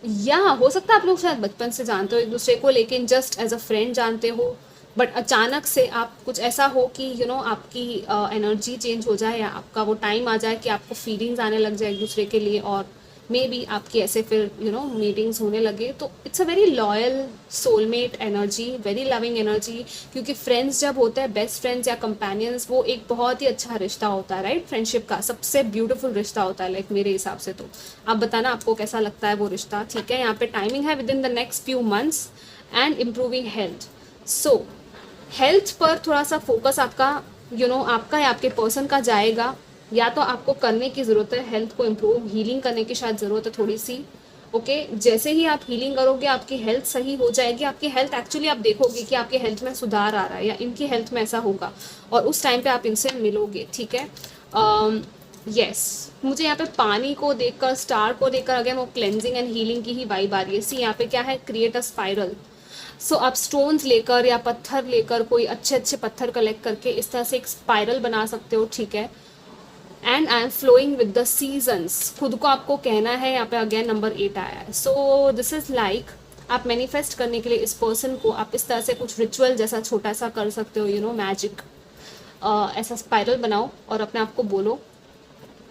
A: या हो सकता है आप लोग शायद बचपन से जानते हो एक दूसरे को, लेकिन जस्ट एज अ फ्रेंड जानते हो, बट अचानक से आप कुछ ऐसा हो कि आपकी एनर्जी चेंज हो जाए, या आपका वो टाइम आ जाए कि आपको फीलिंग्स आने लग जाए एक दूसरे के लिए, और मे बी आपकी ऐसे फिर मीटिंग्स होने लगे। तो it's a very loyal soulmate energy, very loving energy, क्योंकि फ्रेंड्स जब होते हैं, बेस्ट फ्रेंड्स या कंपेनियंस, वो एक बहुत ही अच्छा रिश्ता होता है, राइट। फ्रेंडशिप का सबसे ब्यूटीफुल रिश्ता होता है, लाइक मेरे हिसाब से। तो आप बताना आपको कैसा लगता है वो रिश्ता, ठीक है। यहाँ पे टाइमिंग है with in the next few months and improving health. So health पर थोड़ा सा फोकस आपका आपका या आपके पर्सन का जाएगा, या तो आपको करने की ज़रूरत है हेल्थ को इम्प्रूव, हीलिंग करने की शायद ज़रूरत है थोड़ी सी, ओके। जैसे ही आप हीलिंग करोगे आपकी हेल्थ सही हो जाएगी। आपकी हेल्थ एक्चुअली आप देखोगे कि आपकी हेल्थ में सुधार आ रहा है, या इनकी हेल्थ में ऐसा होगा, और उस टाइम पे आप इनसे मिलोगे, ठीक है। यस, मुझे यहाँ पे पानी को देखकर, स्टार को देखकर अगेन वो क्लेंजिंग एंड हीलिंग की ही वाइब आ रही है। सी यहाँ पे क्या है, क्रिएट अ स्पाइरल। सो आप स्टोन्स लेकर या पत्थर लेकर, कोई अच्छे अच्छे पत्थर कलेक्ट करके इस तरह से एक स्पाइरल बना सकते हो, ठीक है। And I am flowing with the seasons, खुद को आपको कहना है। यहाँ पे अगेन नंबर 8 आया है। सो दिस इज लाइक आप मैनिफेस्ट करने के लिए इस पर्सन को आप इस तरह से कुछ रिचुअल जैसा छोटा सा कर सकते हो, मैजिक। ऐसा स्पाइरल बनाओ और अपने आप को बोलो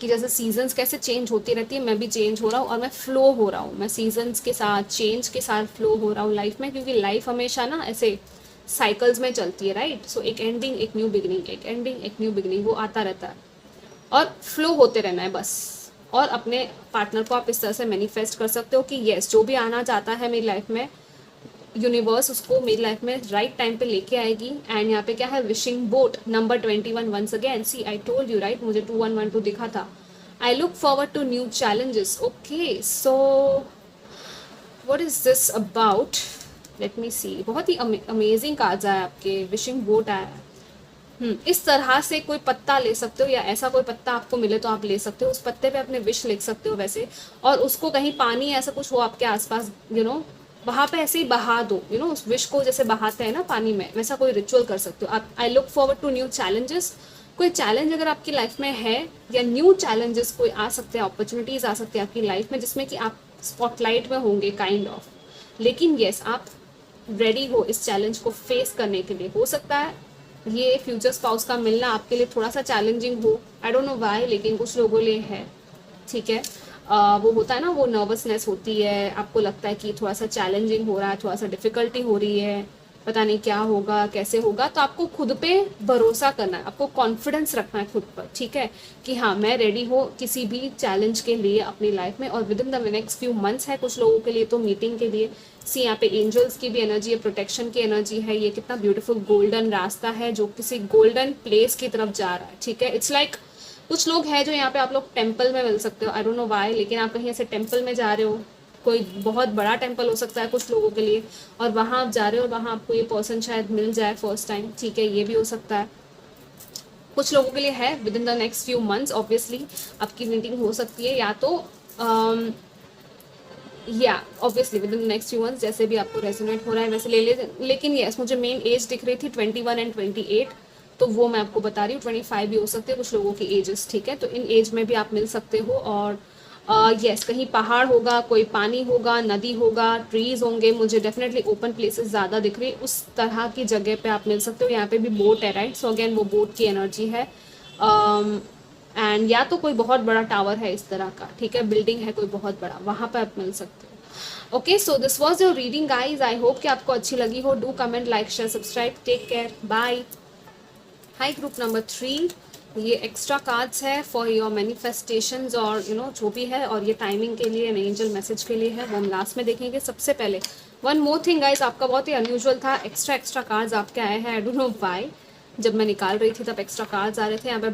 A: कि जैसे सीजन्स कैसे चेंज होती रहती है, मैं भी चेंज हो रहा हूँ और मैं फ्लो हो रहा हूँ, मैं सीजन्स के साथ, चेंज के साथ फ्लो हो रहा हूँ लाइफ में, क्योंकि लाइफ हमेशा ना ऐसे साइकिल्स में चलती है, राइट। सो एक एंडिंग एक न्यू बिगनिंग, एक एंडिंग एक न्यू बिगनिंग, वो आता रहता है और फ्लो होते रहना है बस। और अपने पार्टनर को आप इस तरह से मैनिफेस्ट कर सकते हो कि येस, जो भी आना चाहता है मेरी लाइफ में, यूनिवर्स उसको मेरी लाइफ में राइट टाइम पे लेके आएगी। एंड यहाँ पे क्या है, wishing boat number 21 once again. See I told you, right, मुझे 2112 दिखा था। I look forward to new challenges. Okay, so what is this about, let me see. बहुत ही अमेजिंग कार्ड्स आया आपके, विशिंग बोट आया है। इस तरह से कोई पत्ता ले सकते हो, या ऐसा कोई पत्ता आपको मिले तो आप ले सकते हो, उस पत्ते पे अपने विश लिख सकते हो वैसे, और उसको कहीं पानी ऐसा कुछ हो आपके आसपास, वहाँ पे ऐसे ही बहा दो, उस विश को जैसे बहाते हैं ना पानी में, वैसा कोई रिचुअल कर सकते हो आप। I look forward to new challenges. कोई चैलेंज अगर आपकी लाइफ में है, या न्यू चैलेंजेस कोई आ सकते हैं, अपॉर्चुनिटीज आ सकती है आपकी लाइफ में, जिसमें कि आप स्पॉटलाइट में होंगे काइंड ऑफ। लेकिन येस, आप रेडी हो इस चैलेंज को फेस करने के लिए। हो सकता है ये फ्यूचर स्पाउस का मिलना आपके लिए थोड़ा सा चैलेंजिंग हो, आई डोंट नो व्हाई, लेकिन कुछ लोगों लिए है, ठीक है। वो होता है ना, वो नर्वसनेस होती है, आपको लगता है कि थोड़ा सा चैलेंजिंग हो रहा है, थोड़ा सा डिफिकल्टी हो रही है, पता नहीं क्या होगा कैसे होगा। तो आपको खुद पे भरोसा करना है, आपको कॉन्फिडेंस रखना है खुद पर, ठीक है, कि हाँ मैं रेडी हूँ किसी भी चैलेंज के लिए अपनी लाइफ में। और with in the next few months है कुछ लोगों के लिए तो मीटिंग के लिए। सी यहाँ पे एंजल्स की भी एनर्जी है, प्रोटेक्शन की एनर्जी है, ये कितना ब्यूटीफुल गोल्डन रास्ता है जो किसी गोल्डन प्लेस की तरफ जा रहा है, ठीक है। इट्स लाइक कुछ लोग हैं जो यहाँ पे आप लोग टेम्पल में मिल सकते हो, आई डोंट नो व्हाई, लेकिन आप कहीं ऐसे टेम्पल में जा रहे हो, कोई बहुत बड़ा टेम्पल हो सकता है कुछ लोगों के लिए, और वहाँ आप जा रहे हो और वहाँ आपको ये पर्सन शायद मिल जाए फर्स्ट टाइम, ठीक है, ये भी हो सकता है। कुछ लोगों के लिए है with in the next few months obviously आपकी मीटिंग हो सकती है, या तो या obviously with in the next few months, जैसे भी आपको रेजोनेट हो रहा है वैसे ले ले। लेकिन यस, मुझे मेन एज दिख रही थी 21 एंड 28, तो वो मैं आपको बता रही हूँ। 25 भी हो सकते हैं कुछ लोगों की एजेस, ठीक है, तो इन एज में भी आप मिल सकते हो। और यस, कहीं पहाड़ होगा, कोई पानी होगा, नदी होगा, ट्रीज होंगे, मुझे डेफिनेटली ओपन प्लेसेस ज़्यादा दिख रही है, उस तरह की जगह पे आप मिल सकते हो। यहाँ पे भी बोट है, राइट, सो अगेन वो बोट की एनर्जी है। एंड या तो कोई बहुत बड़ा टावर है इस तरह का, ठीक है, बिल्डिंग है कोई बहुत बड़ा, वहाँ पे आप मिल सकते हो। Okay, so this was your reading guys, I hope कि आपको अच्छी लगी हो। Do comment, like, share, subscribe, take care, bye. Hi group number 3, ये एक्स्ट्रा कार्ड्स है फॉर योर मैनिफेस्टेशंस और जो भी है, और ये टाइमिंग के लिए, एंजल मैसेज के लिए है, वो हम लास्ट में देखेंगे। सबसे पहले वन मोर थिंग गाइज, आपका बहुत ही अनयूजुअल था, एक्स्ट्रा कार्ड्स आपके आए हैं, आई डोंट नो व्हाई। जब मैं निकाल रही थी तब एक्स्ट्रा कार्ड्स आ रहे थे। यहाँ पे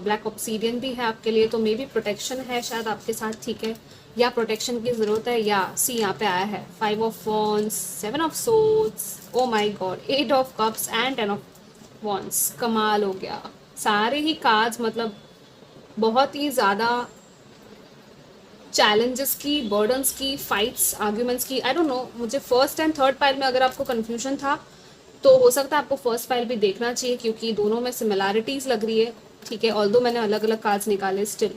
A: ब्लैक ऑब्सीडियन भी है आपके लिए, तो मे बी प्रोटेक्शन है शायद आपके साथ, ठीक है, या प्रोटेक्शन की ज़रूरत है, या सी यहाँ पे आया है 5 of wands, 7 of swords, oh my God, 8 of cups and 10 of wands. कमाल हो गया, सारे ही कार्ड्स मतलब बहुत ही ज़्यादा चैलेंजेस की, बर्डन्स की, फाइट्स, आर्ग्यूमेंट्स की, आई डोंट नो। मुझे फर्स्ट एंड थर्ड पाइल में अगर आपको कन्फ्यूजन था तो हो सकता है आपको फर्स्ट पाइल भी देखना चाहिए, क्योंकि दोनों में सिमिलैरिटीज़ लग रही है, ठीक है, ऑल्दो मैंने अलग अलग कार्ड्स निकाले, स्टिल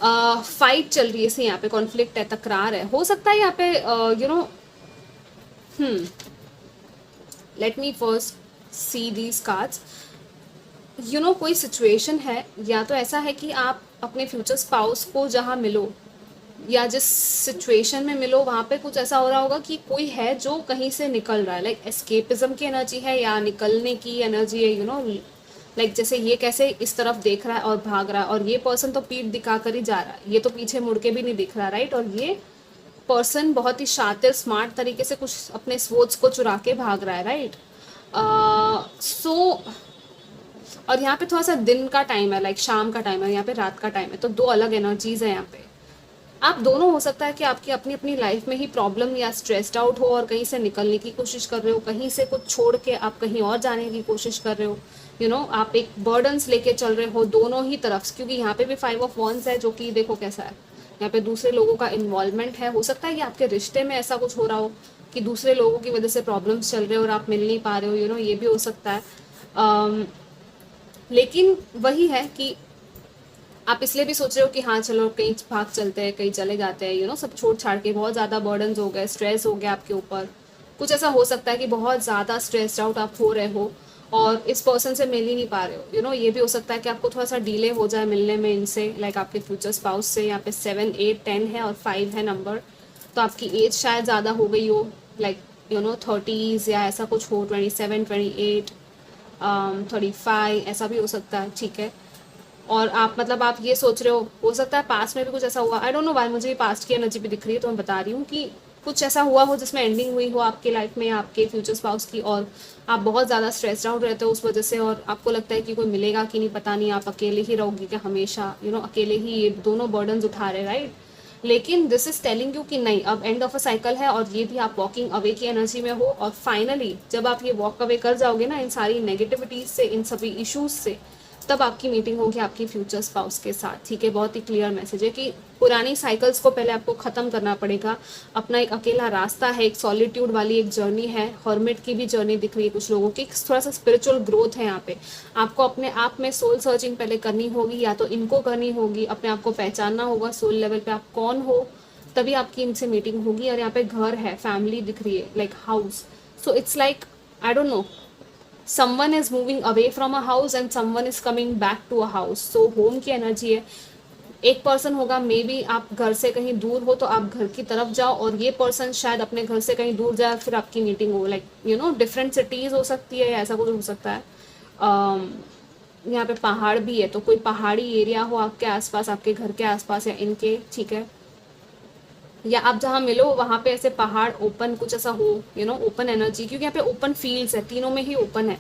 A: फाइट चल रही है, इसे यहाँ पे कॉन्फ्लिक्ट है, तकरार है, हो सकता है यहाँ पे let me first see these cards. कोई सिचुएशन है, या तो ऐसा है कि आप अपने फ्यूचर स्पाउस को जहाँ मिलो या जिस सिचुएशन में मिलो वहाँ पे कुछ ऐसा हो रहा होगा कि कोई है जो कहीं से निकल रहा है, लाइक एस्केपिज्म की एनर्जी है या निकलने की एनर्जी है, लाइक जैसे ये कैसे इस तरफ देख रहा है और भाग रहा है, और ये पर्सन तो पीठ दिखा कर ही जा रहा है, ये तो पीछे मुड़ के भी नहीं दिख रहा, राइट, और ये पर्सन बहुत ही शातिर स्मार्ट तरीके से कुछ अपने स्वोर्ड्स को चुरा के भाग रहा है, राइट। सो और यहाँ पे थोड़ा सा दिन का टाइम है, लाइक शाम का टाइम है, यहाँ पे रात का टाइम है, तो दो अलग एनर्जीज है यहाँ पे। आप दोनों, हो सकता है कि आपकी अपनी अपनी लाइफ में ही प्रॉब्लम या स्ट्रेस्ड आउट हो और कहीं से निकलने की कोशिश कर रहे हो, कहीं से कुछ छोड़ के आप कहीं और जाने की कोशिश कर रहे हो, आप एक बर्डन्स लेके चल रहे हो दोनों ही तरफ, क्योंकि यहाँ पे भी 5 ऑफ वॉन्ड्स है, जो कि देखो कैसा है, यहाँ पे दूसरे लोगों का इन्वॉल्वमेंट है। हो सकता है कि आपके रिश्ते में ऐसा कुछ हो रहा हो कि दूसरे लोगों की वजह से प्रॉब्लम्स चल रहे हो और आप मिल नहीं पा रहे हो, ये भी हो सकता है। लेकिन वही है कि आप इसलिए भी सोच रहे हो कि हाँ चलो कहीं भाग चलते हैं, कहीं चले जाते हैं, सब छोड़ छाड़ के, बहुत ज़्यादा बर्डन्स हो गए, स्ट्रेस हो गया आपके ऊपर, कुछ ऐसा हो सकता है कि बहुत ज़्यादा स्ट्रेस्ड आउट आप हो रहे हो और इस पर्सन से मिल ही नहीं पा रहे हो, ये भी हो सकता है कि आपको थोड़ा सा डिले हो जाए मिलने में इनसे, लाइक आपके फ्यूचर स्पाउस से। यहाँ पे 7, 8, 10 है और 5 है नंबर, तो आपकी एज शायद ज़्यादा हो गई हो, लाइक 30s या ऐसा कुछ हो, 27, 28, 35 ऐसा भी हो सकता है, ठीक है। और आप मतलब आप ये सोच रहे हो सकता है पास्ट में भी कुछ ऐसा हुआ, आई डोंट नो व्हाई मुझे पास्ट की एनर्जी भी दिख रही है, तो मैं बता रही हूँ कि कुछ ऐसा हुआ हो जिसमें एंडिंग हुई हो आपके लाइफ में, आपके फ्यूचर स्पाउस की, और आप बहुत ज़्यादा स्ट्रेस्ड आउट रहते हो उस वजह से, और आपको लगता है कि कोई मिलेगा कि नहीं पता नहीं, आप अकेले ही रहोगे क्या हमेशा, अकेले ही ये दोनों बर्डन्स उठा रहे, राइट। लेकिन दिस इज टेलिंग यू कि नहीं, अब एंड ऑफ अ साइकिल है, और ये भी आप वॉकिंग अवे की एनर्जी में हो, और फाइनली जब आप ये वॉक अवे कर जाओगे ना इन सारी नेगेटिविटीज से, इन सभी इश्यूज से, तब आपकी मीटिंग होगी आपकी फ्यूचर स्पाउस के साथ, ठीक है। बहुत ही क्लियर मैसेज है कि पुरानी साइकिल्स को पहले आपको ख़त्म करना पड़ेगा, अपना एक अकेला रास्ता है, एक सॉलिट्यूड वाली एक जर्नी है, हर्मिट की भी जर्नी दिख रही है कुछ लोगों की, थोड़ा सा स्पिरिचुअल ग्रोथ है यहाँ पे, आपको अपने आप में सोल सर्चिंग पहले करनी होगी, या तो इनको करनी होगी, अपने आप को पहचानना होगा सोल लेवल पे आप कौन हो, तभी आपकी इनसे मीटिंग होगी। और यहाँ पे घर है, फैमिली दिख रही है, like house. So it's like I don't know, someone is moving away from a house and someone is coming back to a house. so home की एनर्जी है। एक पर्सन होगा, मे बी आप घर से कहीं दूर हो तो आप घर की तरफ जाओ, और ये पर्सन शायद अपने घर से कहीं दूर जाए, फिर आपकी मीटिंग हो, like you know different cities हो सकती है, या ऐसा कुछ हो सकता है। यहाँ पे पहाड़ भी है, तो कोई पहाड़ी एरिया हो आपके आसपास, आपके घर के आसपास या इनके, ठीक है। या आप जहाँ मिलो वहाँ पे ऐसे पहाड़, ओपन कुछ ऐसा हो, यू नो ओपन एनर्जी, क्योंकि यहाँ पे ओपन फील्ड्स है, तीनों में ही ओपन है,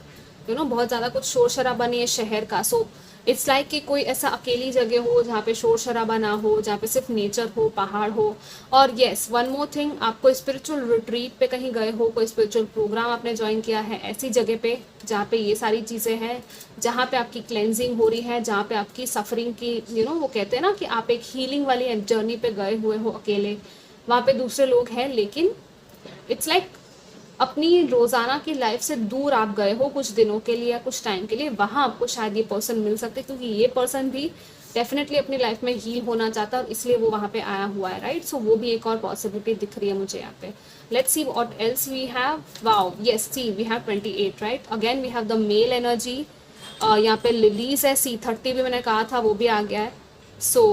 A: यू नो बहुत ज़्यादा कुछ शोर शराबा नहीं है शहर का। सो इट्स लाइक कि कोई ऐसा अकेली जगह हो जहाँ पे शोर शराबा ना हो, जहाँ पे सिर्फ नेचर हो, पहाड़ हो। और येस, वन मोर थिंग, आपको स्पिरिचुअल रिट्रीट पे कहीं गए हो, कोई स्पिरिचुअल प्रोग्राम आपने ज्वाइन किया है ऐसी जगह पे जहाँ पे ये सारी चीज़ें हैं, जहाँ पे आपकी क्लेंजिंग हो रही है, जहाँ पे आपकी सफरिंग की, यू नो वो कहते हैं ना कि आप एक हीलिंग वाली जर्नी पे गए हुए हो अकेले, वहाँ पे दूसरे लोग हैं, लेकिन इट्स लाइक अपनी रोज़ाना की लाइफ से दूर आप गए हो कुछ दिनों के लिए या कुछ टाइम के लिए, वहाँ आपको शायद ये पर्सन मिल सकते, क्योंकि ये पर्सन भी डेफिनेटली अपनी लाइफ में हील होना चाहता है, और इसलिए वो वहाँ पे आया हुआ है, राइट। सो वो भी एक और पॉसिबिलिटी दिख रही है मुझे यहाँ पे। Let's see what else we have. Wow, yes, see we have 28, right. Again we have the male energy. यहाँ पे लिलीज है, C30 भी मैंने कहा था वो भी आ गया है। सो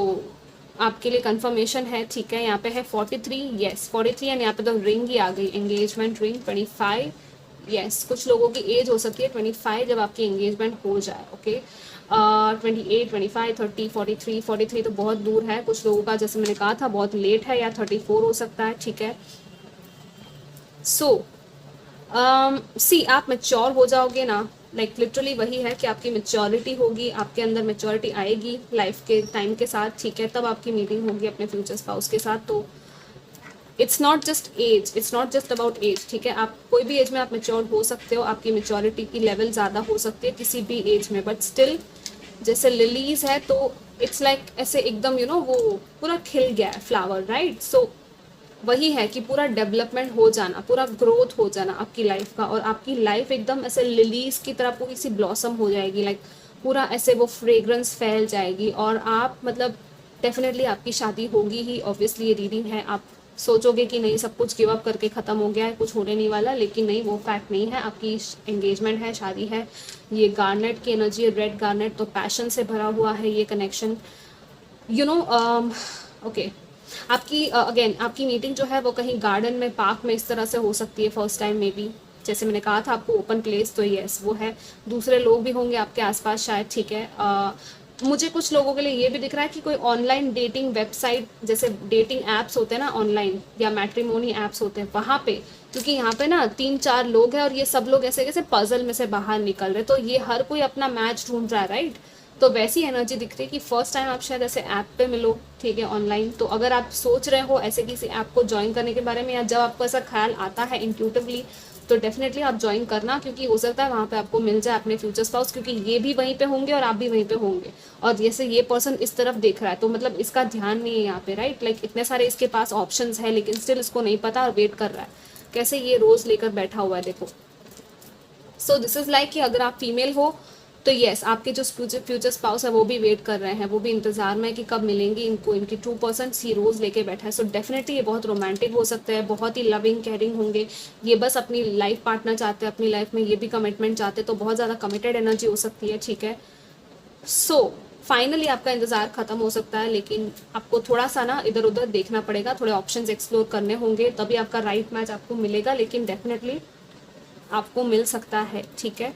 A: आपके लिए कंफर्मेशन है, ठीक है। यहाँ पे है 43, यस 43, एंड यहाँ पे तो रिंग ही आ गई, एंगेजमेंट रिंग 25, यस। कुछ लोगों की एज हो सकती है 25 जब आपकी एंगेजमेंट हो जाए, ओके। 28, 25, 30, 43, 43 तो बहुत दूर है। कुछ लोगों का जैसे मैंने कहा था बहुत लेट है, या 34 हो सकता है, ठीक है। सो सी आप मेच्योर हो जाओगे ना, लाइक लिटरली वही है कि आपकी मेच्योरिटी होगी, आपके अंदर मेच्योरिटी आएगी लाइफ के टाइम के साथ, ठीक है। तब आपकी मीटिंग होगी अपने फ्यूचर स्पाउस के साथ। तो it's not just age, it's not just about age, ठीक है। आप कोई भी एज में आप मेच्योर हो सकते हो, आपकी मेच्योरिटी की लेवल ज़्यादा हो सकती है किसी भी एज में, बट स्टिल जैसे लिलीज है तो इट्स लाइक ऐसे एकदम यू नो वो पूरा खिल गया है फ्लावर, राइट। सो वही है कि पूरा डेवलपमेंट हो जाना, पूरा ग्रोथ हो जाना आपकी लाइफ का, और आपकी लाइफ एकदम ऐसे लिलीज की तरह पूरी सी ब्लॉसम हो जाएगी, लाइक पूरा ऐसे वो फ्रेग्रेंस फैल जाएगी, और आप मतलब डेफिनेटली आपकी शादी होगी ही। ऑब्वियसली ये रीडिंग है, आप सोचोगे कि नहीं सब कुछ गिव अप करके ख़त्म हो गया है, कुछ होने नहीं वाला, लेकिन नहीं, वो फैक्ट नहीं है। आपकी एंगेजमेंट है, शादी है। ये गार्नेट की एनर्जी है, रेड गार्नेट, तो पैशन से भरा हुआ है ये कनेक्शन, यू नो। ओके, आपकी अगेन आपकी मीटिंग जो है वो कहीं गार्डन में, पार्क में, इस तरह से हो सकती है फर्स्ट टाइम में भी। जैसे मैंने कहा था आपको ओपन प्लेस, तो यस वो है। दूसरे लोग भी होंगे आपके आसपास शायद, ठीक है। मुझे कुछ लोगों के लिए ये भी दिख रहा है कि कोई ऑनलाइन डेटिंग वेबसाइट, जैसे डेटिंग ऐप्स होते हैं ना ऑनलाइन, या मैट्रिमोनी ऐप्स होते हैं, वहाँ पे, क्योंकि यहाँ पे ना 3-4 लोग हैं और ये सब लोग ऐसे कैसे पजल में से बाहर निकल रहे, तो ये हर कोई अपना मैच ढूंढ रहा है, राइट। तो वैसी एनर्जी दिख रही है कि फर्स्ट टाइम आप शायद ऐसे ऐप पे मिलो, ठीक है, ऑनलाइन। तो अगर आप सोच रहे हो ऐसे किसी ऐप को ज्वाइन करने के बारे में, या जब आपको ऐसा ख्याल आता है इंट्यूटिवली, तो डेफिनेटली आप ज्वाइन करना, क्योंकि हो सकता है वहाँ पे आपको मिल जाए अपने फ्यूचर स्पाउस, क्योंकि ये भी वहीं पे होंगे और आप भी वहीं पे होंगे। और जैसे ये पर्सन इस तरफ देख रहा है, तो मतलब इसका ध्यान नहीं है यहाँ पे, राइट। लाइक इतने सारे इसके पास ऑप्शंस है, लेकिन स्टिल इसको नहीं पता और वेट कर रहा है। कैसे ये रोज लेकर बैठा हुआ है, देखो। सो दिस इज लाइक कि अगर आप फीमेल हो तो यस, आपके जो फ्यूचर स्पाउस है वो भी वेट कर रहे हैं, वो भी इंतजार में है कि कब मिलेंगे इनको, इनकी 2% सी रोज लेके बैठा है। सो डेफिनेटली ये बहुत रोमांटिक हो सकता है, बहुत ही लविंग केयरिंग होंगे, ये बस अपनी लाइफ पार्टनर चाहते हैं, अपनी लाइफ में ये भी कमिटमेंट चाहते हैं, तो बहुत ज़्यादा कमिटेड एनर्जी हो सकती है, ठीक है। सो फाइनली आपका इंतज़ार खत्म हो सकता है, लेकिन आपको थोड़ा सा ना इधर उधर देखना पड़ेगा, थोड़े ऑप्शंस एक्सप्लोर करने होंगे, तभी आपका राइट मैच आपको मिलेगा, लेकिन डेफिनेटली आपको मिल सकता है, ठीक है।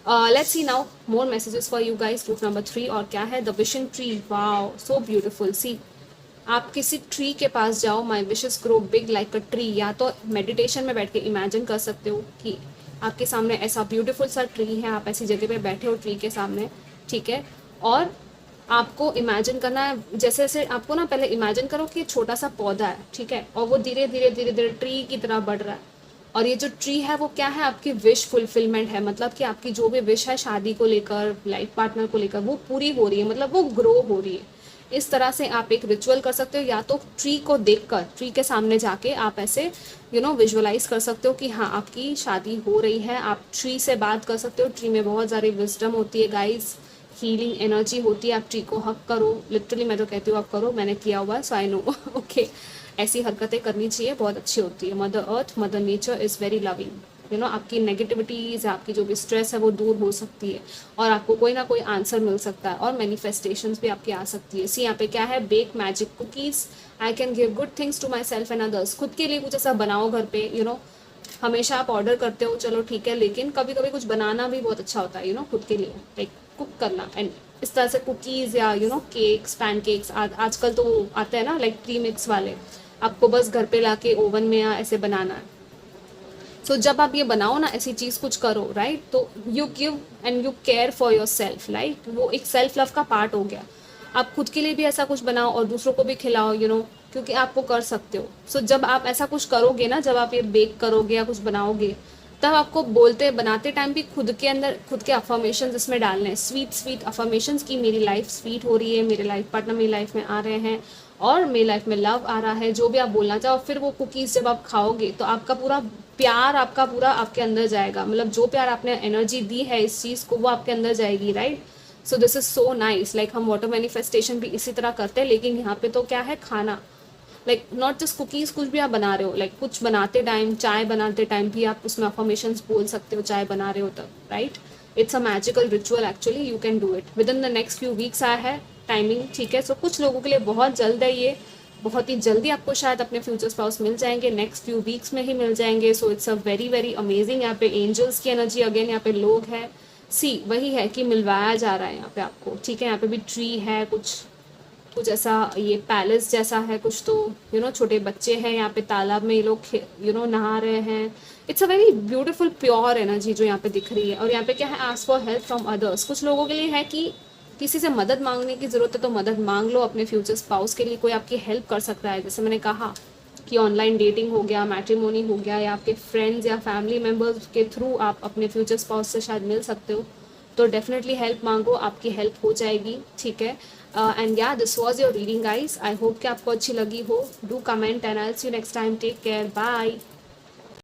A: Let's see now more messages for you guys. Group number 3 और क्या है, the wishing tree. Wow, so beautiful. See आप किसी ट्री के पास जाओ, my wishes grow big like a tree, या तो मेडिटेशन में बैठ के इमेजिन कर सकते हो कि आपके सामने ऐसा ब्यूटीफुल सा ट्री है, आप ऐसी जगह पे बैठे हो ट्री के सामने, ठीक है। और आपको इमेजिन करना है, जैसे जैसे आपको ना पहले इमेजिन करो कि छोटा सा पौधा है, ठीक है, और वो धीरे धीरे धीरे धीरे ट्री की तरह बढ़ रहा है। और ये जो ट्री है वो क्या है, आपकी विश फुलफिलमेंट है, मतलब कि आपकी जो भी विश है शादी को लेकर, लाइफ पार्टनर को लेकर, वो पूरी हो रही है, मतलब वो ग्रो हो रही है। इस तरह से आप एक रिचुअल कर सकते हो, या तो ट्री को देखकर, ट्री के सामने जाके आप ऐसे विजुअलाइज कर सकते हो कि हाँ आपकी शादी हो रही है। आप ट्री से बात कर सकते हो, ट्री में बहुत सारी विजडम होती है गाइज, हीलिंग एनर्जी होती है। आप ट्री को हक करो, लिटरली मैं तो कहती हूँ आप करो, मैंने किया हुआ है, सो आई नो, ओके, ऐसी हरकतें करनी चाहिए, बहुत अच्छी होती है। Mother earth, mother nature is very loving, आपकी नेगेटिविटीज, आपकी जो भी स्ट्रेस है वो दूर हो सकती है और आपको कोई ना कोई आंसर मिल सकता है और मैनिफेस्टेशंस भी आपकी आ सकती है। सी यहाँ पे क्या है, bake magic cookies, I can give good things to myself and others. खुद के लिए कुछ ऐसा बनाओ घर पे, हमेशा आप ऑर्डर करते हो, चलो ठीक है, लेकिन कभी कभी कुछ बनाना भी बहुत अच्छा होता है, खुद के लिए, लाइक कुक करना। एंड इस तरह से कुकीज या केक्स, पैनकेक्स आजकल तो आते हैं ना, लाइक प्री मिक्स वाले, आपको बस घर पे लाके ओवन में या ऐसे बनाना है। सो जब आप ये बनाओ ना, ऐसी चीज़ कुछ करो, राइट, तो you give and you care for your self, right, वो एक सेल्फ लव का पार्ट हो गया। आप खुद के लिए भी ऐसा कुछ बनाओ और दूसरों को भी खिलाओ, क्योंकि आप वो कर सकते हो। सो जब आप ऐसा कुछ करोगे ना, जब आप ये बेक करोगे या कुछ बनाओगे, तब आपको बोलते बनाते टाइम भी खुद के अंदर खुद के अफर्मेशंस इसमें डालने हैं, स्वीट स्वीट अफर्मेशंस की मेरी लाइफ स्वीट हो रही है, मेरे लाइफ पार्टनर मेरी लाइफ में आ रहे हैं और मेरी लाइफ में लव आ रहा है, जो भी आप बोलना चाहो। फिर वो कुकीज़ जब आप खाओगे तो आपका पूरा प्यार, आपका पूरा आपके अंदर जाएगा, मतलब जो प्यार आपने एनर्जी दी है इस चीज़ को, वो आपके अंदर जाएगी, right. So this is so nice. Like हम वाटर मैनिफेस्टेशन भी इसी तरह करते हैं, लेकिन यहाँ पे तो क्या है, खाना, लाइक नॉट जस्ट कुकीज़, कुछ भी आप बना रहे हो, लाइक कुछ बनाते टाइम, चाय बनाते टाइम भी आप उसमें अफर्मेशंस बोल सकते हो, चाय बना रहे हो तब, right. It's a magical ritual actually, you can do it with in the next few weeks आया है टाइमिंग, ठीक है। सो कुछ लोगों के लिए बहुत जल्द है ये, बहुत ही जल्दी आपको शायद अपने फ्यूचर स्पाउस मिल जाएंगे, नेक्स्ट फ्यू वीक्स में ही मिल जाएंगे। सो it's a very very amazing. यहाँ पे एंजल्स की एनर्जी अगेन, यहाँ पे लोग है, सी वही है कि मिलवाया जा रहा है यहाँ पे आपको, ठीक है। यहाँ पे भी ट्री है, कुछ कुछ ऐसा, ये पैलेस जैसा है कुछ, तो छोटे बच्चे हैं यहाँ पे, तालाब में ये लोग नहा रहे हैं। It's a very beautiful pure energy जो यहाँ पे दिख रही है। और यहाँ पे क्या है, ask for help from others. कुछ लोगों के लिए है कि किसी से मदद मांगने की ज़रूरत है तो मदद मांग लो अपने फ्यूचर स्पाउस के लिए, कोई आपकी हेल्प कर सकता है। जैसे मैंने कहा कि ऑनलाइन डेटिंग हो गया, मैट्रिमोनी हो गया, या आपके फ्रेंड्स या फैमिली मेम्बर्स के थ्रू आप अपने फ्यूचर स्पाउस से शायद मिल सकते हो, तो डेफिनेटली हेल्प मांगो, आपकी हेल्प हो जाएगी, ठीक है। एंड या this was your reading guys, I hope कि आपको अच्छी लगी हो। Do comment and I will see you next time, take care, bye.